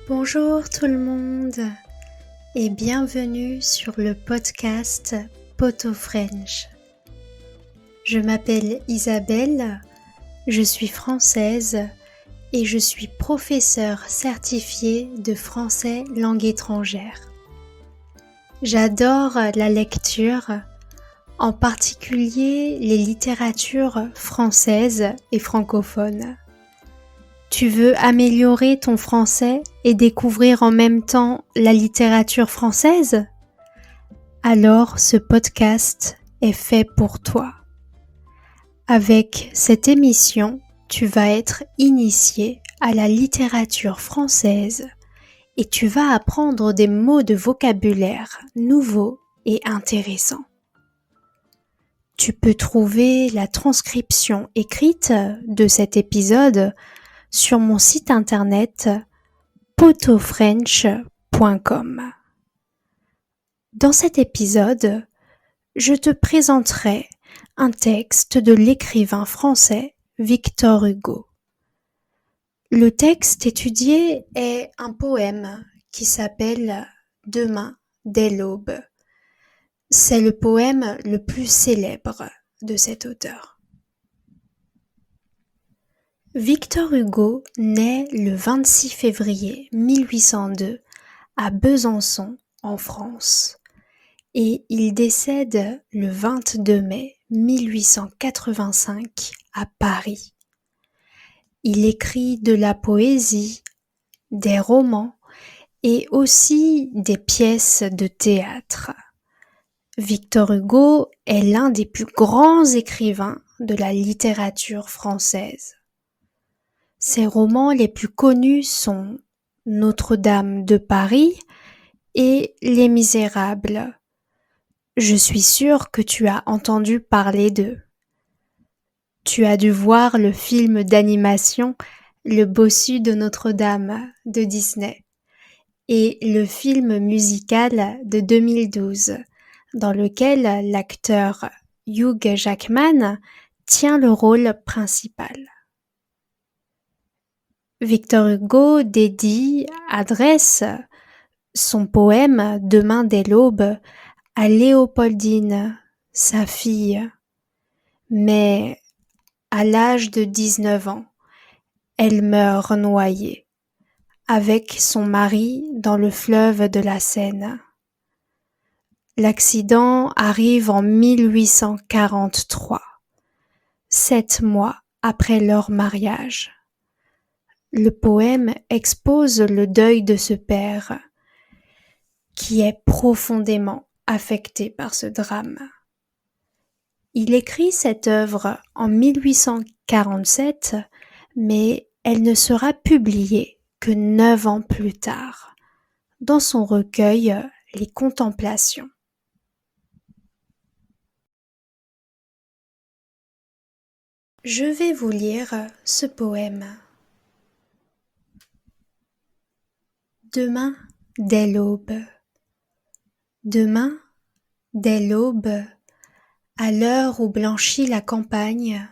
Bonjour tout le monde et bienvenue sur le podcast Poto French. Je m'appelle Isabelle, je suis française et je suis professeure certifiée de français langue étrangère. J'adore la lecture, en particulier les littératures françaises et francophones. Tu veux améliorer ton français et découvrir en même temps la littérature française? Alors ce podcast est fait pour toi. Avec cette émission, tu vas être initié à la littérature française et tu vas apprendre des mots de vocabulaire nouveaux et intéressants. Tu peux trouver la transcription écrite de cet épisode sur mon site internet potofrench.com. Dans cet épisode, je te présenterai un texte de l'écrivain français Victor Hugo. Le texte étudié est un poème qui s'appelle Demain dès l'aube. C'est le poème le plus célèbre de cet auteur. Victor Hugo naît le 26 février 1802 à Besançon, en France, et il décède le 22 mai 1885 à Paris. Il écrit de la poésie, des romans et aussi des pièces de théâtre. Victor Hugo est l'un des plus grands écrivains de la littérature française. Ses romans les plus connus sont Notre-Dame de Paris et Les Misérables. Je suis sûre que tu as entendu parler d'eux. Tu as dû voir le film d'animation Le Bossu de Notre-Dame de Disney et le film musical de 2012 dans lequel l'acteur Hugh Jackman tient le rôle principal. Victor Hugo adresse son poème Demain dès l'aube à Léopoldine, sa fille. Mais à l'âge de 19 ans, elle meurt noyée avec son mari dans le fleuve de la Seine. L'accident arrive en 1843, 7 mois après leur mariage. Le poème expose le deuil de ce père qui est profondément affecté par ce drame. Il écrit cette œuvre en 1847, mais elle ne sera publiée que 9 ans plus tard, dans son recueil Les Contemplations. Je vais vous lire ce poème. Demain dès l'aube. Demain dès l'aube, à l'heure où blanchit la campagne,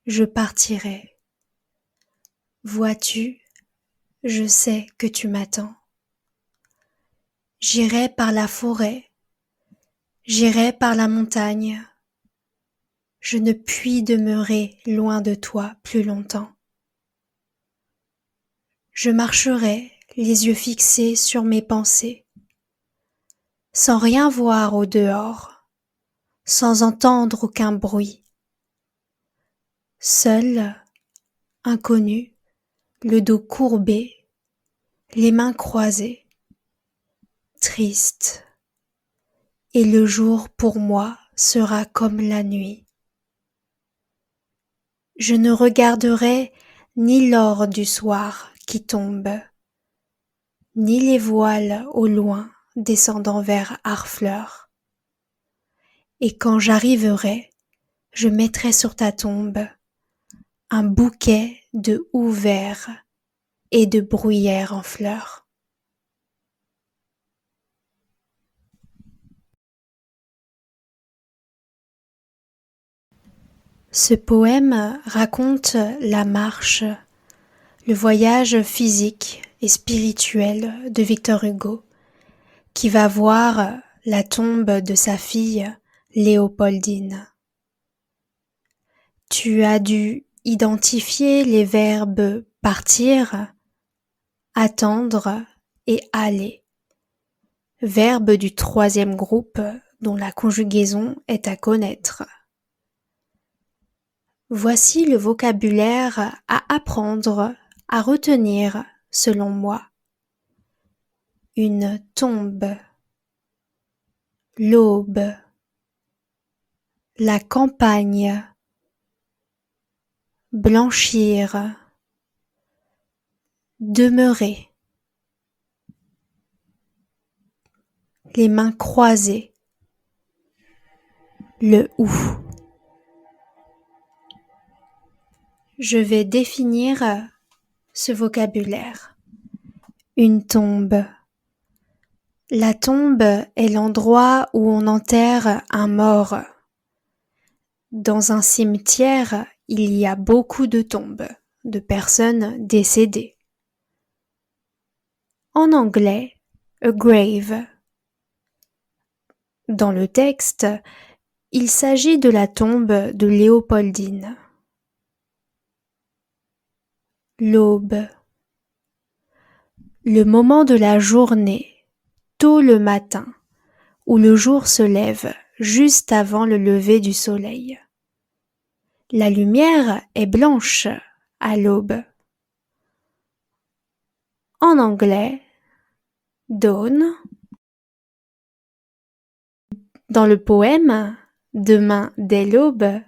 je partirai. Vois-tu, je sais que tu m'attends. J'irai par la forêt, j'irai par la montagne. Je ne puis demeurer loin de toi plus longtemps. Je marcherai les yeux fixés sur mes pensées, sans rien voir au dehors, sans entendre aucun bruit. Seul, inconnu, le dos courbé, les mains croisées, triste, et le jour pour moi sera comme la nuit. Je ne regarderai ni l'or du soir qui tombe, ni les voiles au loin descendant vers Harfleur. Et quand j'arriverai, je mettrai sur ta tombe un bouquet de houx verts et de bruyères en fleurs. Ce poème raconte la marche, Le voyage physique et spirituel de Victor Hugo, qui va voir la tombe de sa fille Léopoldine. Tu as dû identifier les verbes partir, attendre et aller, verbes du troisième groupe dont la conjugaison est à connaître. Voici le vocabulaire à apprendre, à retenir selon moi. Une tombe, l'aube, la campagne, blanchir, demeurer, les mains croisées, le ou. Je vais définir ce vocabulaire. Une tombe. La tombe est l'endroit où on enterre un mort. Dans un cimetière, il y a beaucoup de tombes, de personnes décédées. En anglais, a grave. Dans le texte, il s'agit de la tombe de Léopoldine. L'aube. Le moment de la journée, tôt le matin, où le jour se lève juste avant le lever du soleil. La lumière est blanche à l'aube. En anglais, dawn. Dans le poème Demain dès l'aube,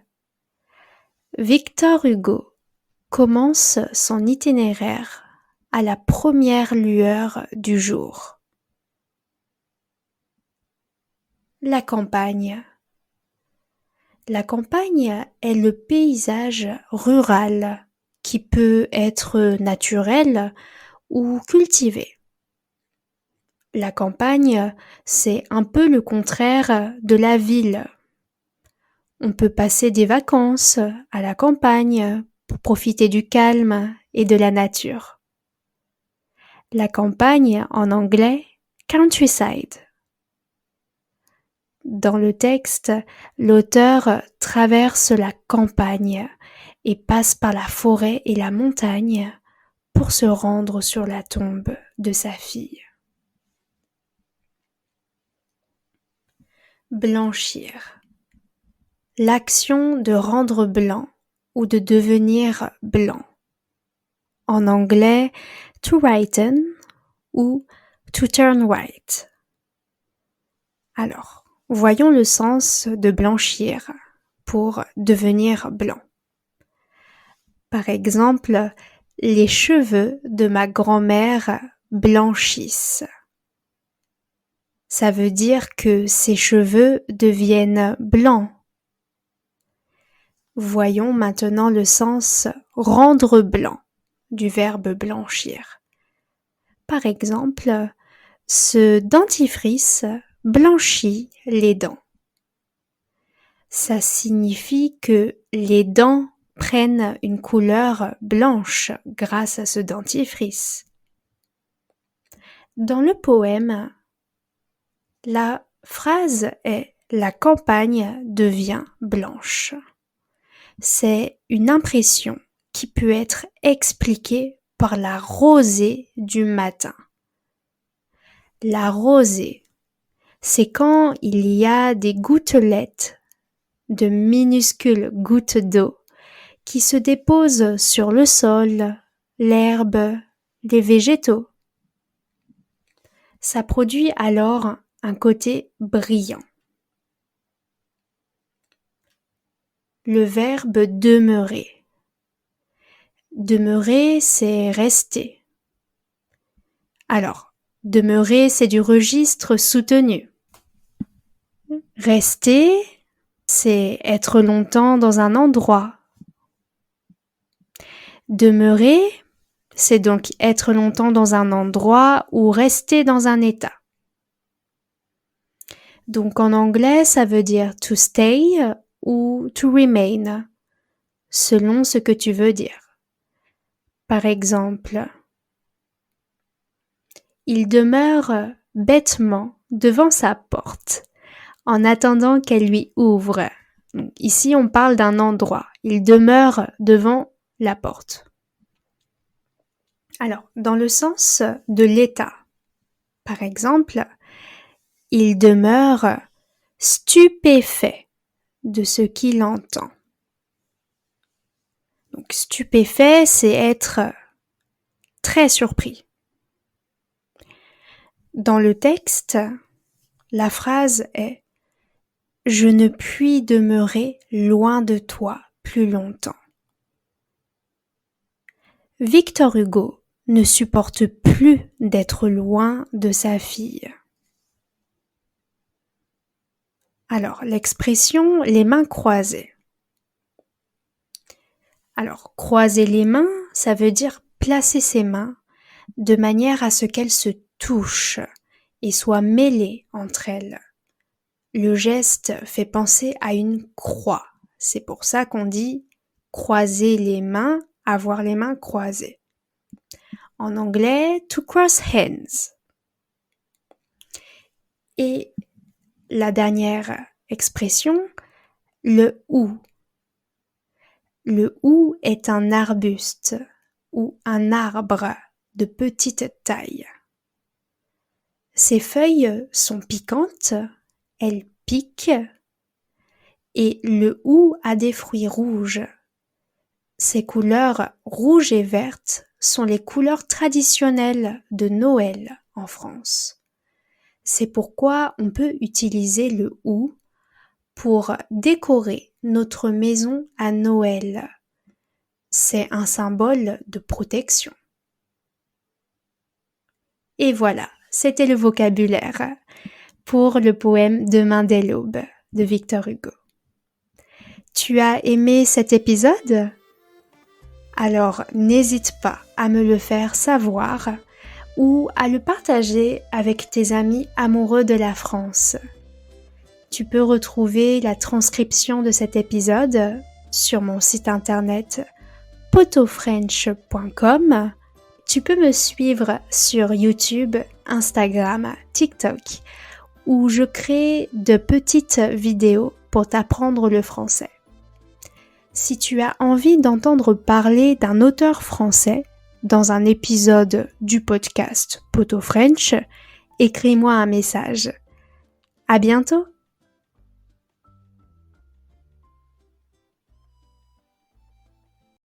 Victor Hugo commence son itinéraire à la première lueur du jour. La campagne. La campagne est le paysage rural qui peut être naturel ou cultivé. La campagne, c'est un peu le contraire de la ville. On peut passer des vacances à la campagne pour profiter du calme et de la nature. La campagne, en anglais, countryside. Dans le texte, l'auteur traverse la campagne et passe par la forêt et la montagne pour se rendre sur la tombe de sa fille. Blanchir. L'action de rendre blanc ou de devenir blanc. En anglais, to whiten ou to turn white. Alors, voyons le sens de blanchir pour devenir blanc. Par exemple, les cheveux de ma grand-mère blanchissent. Ça veut dire que ses cheveux deviennent blancs. Voyons maintenant le sens rendre blanc du verbe blanchir. Par exemple, ce dentifrice blanchit les dents. Ça signifie que les dents prennent une couleur blanche grâce à ce dentifrice. Dans le poème, la phrase est « La campagne devient blanche ». C'est une impression qui peut être expliquée par la rosée du matin. La rosée, c'est quand il y a des gouttelettes, de minuscules gouttes d'eau qui se déposent sur le sol, l'herbe, les végétaux. Ça produit alors un côté brillant. Le verbe demeurer. Demeurer, c'est rester. Alors, demeurer, c'est du registre soutenu. Rester, c'est être longtemps dans un endroit. Demeurer, c'est donc être longtemps dans un endroit ou rester dans un état. Donc en anglais, ça veut dire to stay ou to remain, selon ce que tu veux dire. Par exemple, il demeure bêtement devant sa porte en attendant qu'elle lui ouvre. Donc, ici, on parle d'un endroit. Il demeure devant la porte. Alors, dans le sens de l'état, par exemple, il demeure stupéfait de ce qu'il entend. Donc, stupéfait, c'est être très surpris. Dans le texte, la phrase est « Je ne puis demeurer loin de toi plus longtemps ». Victor Hugo ne supporte plus d'être loin de sa fille. Alors, l'expression « les mains croisées ». Alors, croiser les mains, ça veut dire placer ses mains de manière à ce qu'elles se touchent et soient mêlées entre elles. Le geste fait penser à une croix. C'est pour ça qu'on dit croiser les mains, avoir les mains croisées. En anglais, to cross hands. Et la dernière expression, le ou. Le ou est un arbuste ou un arbre de petite taille. Ses feuilles sont piquantes, elles piquent, et le hou a des fruits rouges. Ces couleurs rouges et vertes sont les couleurs traditionnelles de Noël en France. C'est pourquoi on peut utiliser le hou pour décorer notre maison à Noël. C'est un symbole de protection. Et voilà, c'était le vocabulaire pour le poème Demain dès l'aube de Victor Hugo. Tu as aimé cet épisode ? Alors n'hésite pas à me le faire savoir ou à le partager avec tes amis amoureux de la France. Tu peux retrouver la transcription de cet épisode sur mon site internet potofrench.com. Tu peux me suivre sur YouTube, Instagram, TikTok, où je crée de petites vidéos pour t'apprendre le français. Si tu as envie d'entendre parler d'un auteur français dans un épisode du podcast Poto French, écris-moi un message. À bientôt!